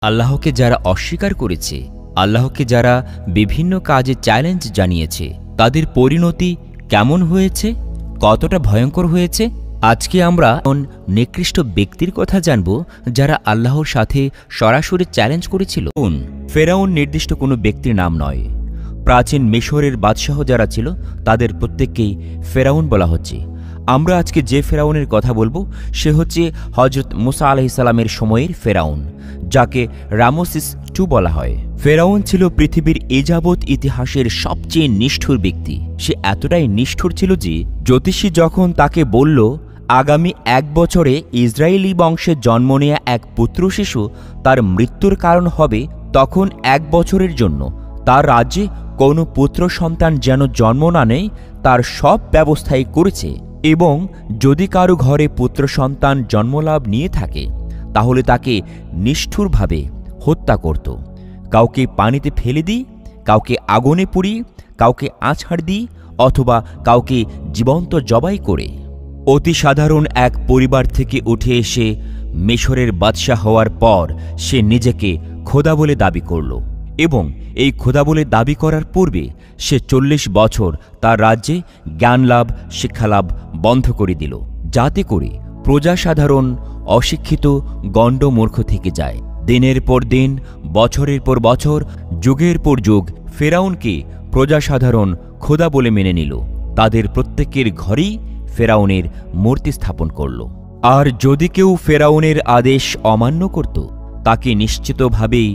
আল্লাহকে যারা অস্বীকার করেছে, আল্লাহকে যারা বিভিন্ন কাজে চ্যালেঞ্জ জানিয়েছে, তাদের পরিণতি কেমন হয়েছে, কতটা ভয়ঙ্কর হয়েছে। আজকে আমরা নিকৃষ্ট ব্যক্তির কথা জানব যারা আল্লাহর সাথে সরাসরি চ্যালেঞ্জ করেছিল। ফেরাউন নির্দিষ্ট কোনো ব্যক্তির নাম নয়। প্রাচীন মিশরের বাদশাহ যারা ছিল তাদের প্রত্যেককেই ফেরাউন বলা হচ্ছে। আমরা আজকে যে ফেরাউনের কথা বলবো সে হচ্ছে হজরত মুসা আলাইহিসসালামের সময়ের ফেরাউন, যাকে রামসিস II বলা হয়। ফেরাউন ছিল পৃথিবীর এযাবৎ ইতিহাসের সবচেয়ে নিষ্ঠুর ব্যক্তি। সে এতটাই নিষ্ঠুর ছিল যে জ্যোতিষী যখন তাকে বলল আগামী 1 বছরে ইসরায়েলি বংশে জন্ম নেয়া এক পুত্র শিশু তার মৃত্যুর কারণ হবে, তখন 1 বছরের জন্য তার রাজ্যে কোনো পুত্র সন্তান যেন জন্ম না নেয় তার সব ব্যবস্থাই করেছে, এবং যদি কারো ঘরে পুত্র সন্তান জন্মলাভ নিয়ে থাকে তাহলে তাকে নিষ্ঠুরভাবে হত্যা করত। কাউকে পানিতে ফেলে দিই, কাউকে আগুনে পুড়ি, কাউকে আছাড় দিই, অথবা কাউকে জীবন্ত জবাই করে। অতি সাধারণ এক পরিবার থেকে উঠে এসে মিশরের বাদশাহ হওয়ার পর সে নিজেকে খোদা বলে দাবি করল, এবং এই খোদা বলে দাবি করার পূর্বে সে 40 বছর তার রাজ্যে জ্ঞানলাভ শিক্ষালাভ বন্ধ করে দিল, যাতে করে প্রজাসাধারণ অশিক্ষিত গণ্ডমূর্খ থেকে যায়। দিনের পর দিন, বছরের পর বছর, যুগের পর যুগ ফেরাউনকে প্রজাসাধারণ খোদা বলে মেনে নিল। তাদের প্রত্যেকের ঘরেই ফেরাউনের মূর্তি স্থাপন করল। আর যদি কেউ ফেরাউনের আদেশ অমান্য করত তাকে নিশ্চিতভাবেই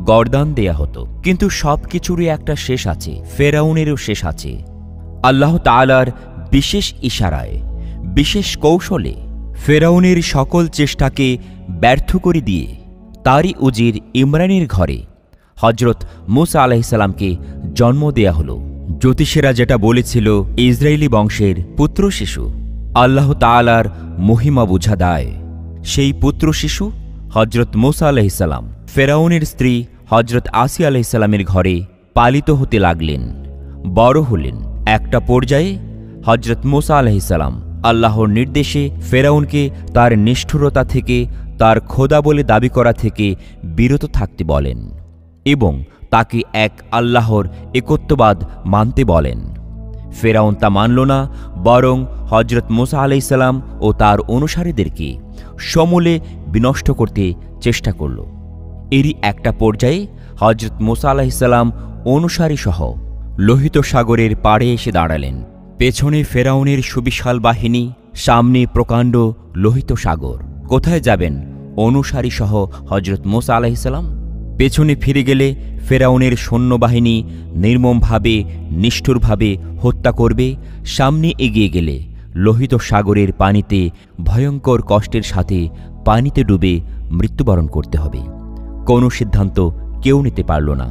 গর্দান দেয়া হতো। কিন্তু সবকিছুরই একটা শেষ আছে, ফেরাউনেরও শেষ আছে। আল্লাহ তাআলার বিশেষ ইশারায়, বিশেষ কৌশলে ফেরাউনের সকল চেষ্টাকে ব্যর্থ করে দিয়ে তারই উজির ইমরানের ঘরে হজরত মুসা আলাইহিসসালামকে জন্ম দেয়া হল। জ্যোতিষীরা যেটা বলেছিল ইসরায়েলি বংশের পুত্র শিশু আল্লাহ তাআলার মহিমা বুঝা দায়, সেই পুত্র শিশু হজরত মুসা আলাইহিসসালাম ফেরাউনের স্ত্রী হজরত আসিয়া আলাইহিসসালামের ঘরে পালিত হতে লাগলেন, বড় হলেন। একটা পর্যায়ে হজরত মুসা আলাইহিসসালাম আল্লাহর নির্দেশে ফেরাউনকে তার নিষ্ঠুরতা থেকে, তার খোদা বলে দাবি করা থেকে বিরত থাকতে বলেন, এবং তাকে এক আল্লাহর একত্ববাদ মানতে বলেন। ফেরাউন তা মানল না, বরং হজরত মুসা আলাইহিসসালাম ও তার অনুসারীদেরকে সমূলে বিনষ্ট করতে চেষ্টা করল। এরই একটা পর্যায়ে হজরত মুসা আলাইহিসসালাম অনুসারী সহ লোহিত সাগরের পাড়ে এসে দাঁড়ালেন। পেছনে ফেরাউনের সুবিশাল বাহিনী, সামনে প্রকাণ্ড লোহিত সাগর। কোথায় যাবেন অনুসারী সহ হজরত মুসা আলাইহিসসালাম? পেছনে ফিরে গেলে ফেরাউনের সৈন্যবাহিনী নির্মমভাবে নিষ্ঠুরভাবে হত্যা করবে, সামনে এগিয়ে গেলে লোহিত সাগরের পানিতে ভয়ঙ্কর কষ্টের সাথে পানিতে ডুবে মৃত্যুবরণ করতে হবে। কোনো সিদ্ধান্ত কেউ নিতে পারল না।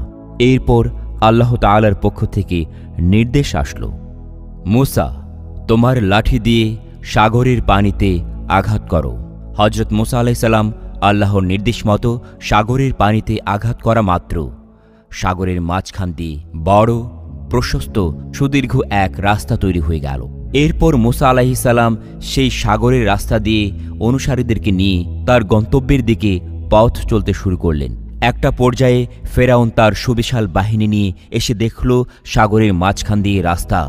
এরপর আল্লাহ তাআলার পক্ষ থেকে নির্দেশ আসলো, মুসা, তোমার লাঠি দিয়ে সাগরের পানিতে আঘাত করো। হজরত মুসা আলাইহিসসালাম আল্লাহর নির্দেশ মতো সাগরের পানিতে আঘাত করা মাত্র সাগরের মাঝখান দিয়ে বড় প্রশস্ত সুদীর্ঘ এক রাস্তা তৈরি হয়ে গেল। এরপর মুসা আলাইহিসসালাম সেই সাগরের রাস্তা দিয়ে অনুসারীদেরকে নিয়ে তার গন্তব্যের দিকে পথ চলতে শুরু করলেন। একটা পর্যায়ে ফেরাউন তার সুবিশাল বাহিনী নিয়ে এসে দেখল সাগরের মাঝখান দিয়ে রাস্তা।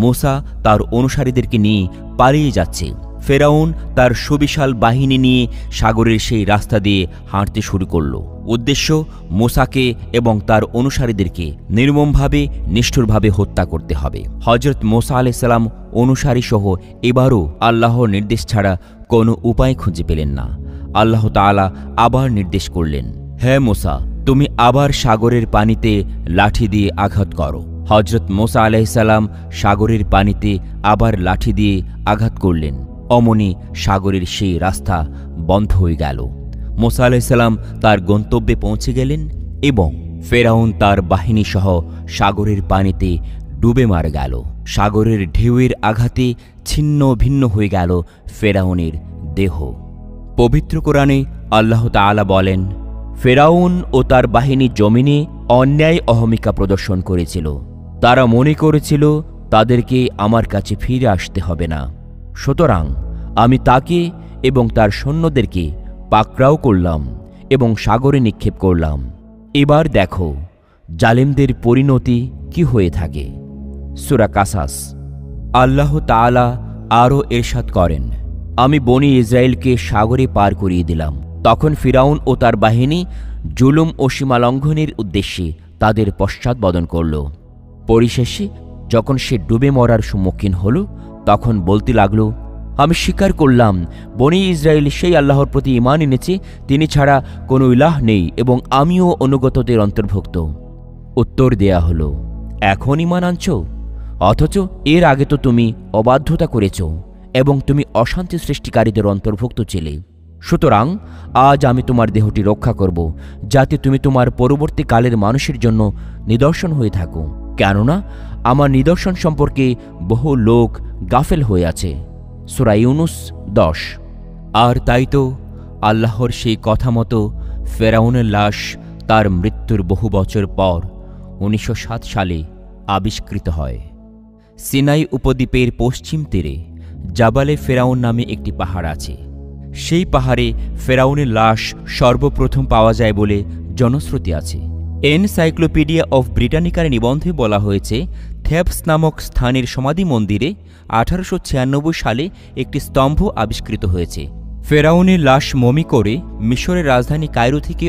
মুসা তার অনুসারীদেরকে নিয়ে পালিয়ে যাচ্ছে। ফেরাউন তার সুবিশাল বাহিনী নিয়ে সাগরের সেই রাস্তা দিয়ে হাঁটতে শুরু করল। উদ্দেশ্য মুসাকে এবং তার অনুসারীদেরকে নির্মমভাবে নিষ্ঠুরভাবে হত্যা করতে হবে। হজরত মুসা আলাইহিসসালাম অনুসারী সহ এবারও আল্লাহর নির্দেশ ছাড়া কোনো উপায় খুঁজে পেলেন না। আল্লাহ তাআলা আবার নির্দেশ করলেন, হে মুসা, তুমি আবার সাগরের পানিতে লাঠি দিয়ে আঘাত করো। হজরত মুসা আলাইহিসসালাম সাগরের পানিতে আবার লাঠি দিয়ে আঘাত করলেন। অমনি সাগরের সেই রাস্তা বন্ধ হয়ে গেল। মুসা আলাইহিসসালাম তার গন্তব্যে পৌঁছে গেলেন এবং ফেরাউন তার বাহিনী সহ সাগরের পানিতে ডুবে মারা গেল। সাগরের ঢেউয়ের আঘাতে ছিন্ন ভিন্ন হয়ে গেল ফেরাউনের দেহ। পবিত্র কোরআনে আল্লাহ তাআলা বলেন, ফেরাউন ও তার বাহিনী জমিনে অন্যায় অহমিকা প্রদর্শন করেছিল। তারা মনে করেছিল তাদেরকে আমার কাছে ফিরে আসতে হবে না, সুতরাং আমি তাকে এবং তার সৈন্যদেরকে পাকড়াও করলাম এবং সাগরে নিক্ষেপ করলাম। এবার দেখো জালিমদের পরিণতি কি হয়ে থাকে। সূরা কাসাস। আল্লাহ তাআলা আরও ইরশাদ করেন, আমি বনী ইসরায়েলকে সাগরে পার করিয়ে দিলাম। তখন ফিরাউন ও তার বাহিনী জুলুম ও সীমালঙ্ঘনের উদ্দেশ্যে তাদের পশ্চাৎবদন করল। পরিশেষে যখন সে ডুবে মরার সম্মুখীন হল, তখন বলতে লাগল, আমি স্বীকার করলাম বনী ইসরায়েল সেই আল্লাহর প্রতি ঈমান এনেছে, তিনি ছাড়া কোনো ইলাহ নেই এবং আমিও অনুগতদের অন্তর্ভুক্ত। উত্তর দেয়া হল, এখন ঈমান আনছ? অথচ এর আগে তো তুমি অবাধ্যতা করেছ এবং তুমি অশান্তি সৃষ্টিকারীদের অন্তর্ভুক্ত ছিলে। সুতরাং আজ আমি তোমার দেহটি রক্ষা করব, যাতে তুমি তোমার পরবর্তীকালের মানুষের জন্য নিদর্শন হয়ে থাকো, কেননা আমার নিদর্শন সম্পর্কে বহু লোক গাফেল হয়ে আছে। সূরা ইউনুস 10। আর তাই তো আল্লাহর সেই কথা মতো ফেরাউনের লাশ তার মৃত্যুর বহু বছর পর 1907 সালে আবিষ্কৃত হয়। সিনাই উপদ্বীপের পশ্চিম তীরে জাবালে ফেরাউন নামে একটি পাহাড় আছে। সেই পাহাড়ে ফেরাউনের লাশ সর্বপ্রথম পাওয়া যায় বলে জনশ্রুতি আছে। এনসাইক্লোপিডিয়া অফ ব্রিটানিকার নিবন্ধে বলা হয়েছে, থেবস নামক স্থানের সমাধি মন্দিরে 1896 সালে একটি স্তম্ভ আবিষ্কৃত হয়েছে। ফেরাউনের লাশ মমি করে মিশরের রাজধানী কায়রো থেকে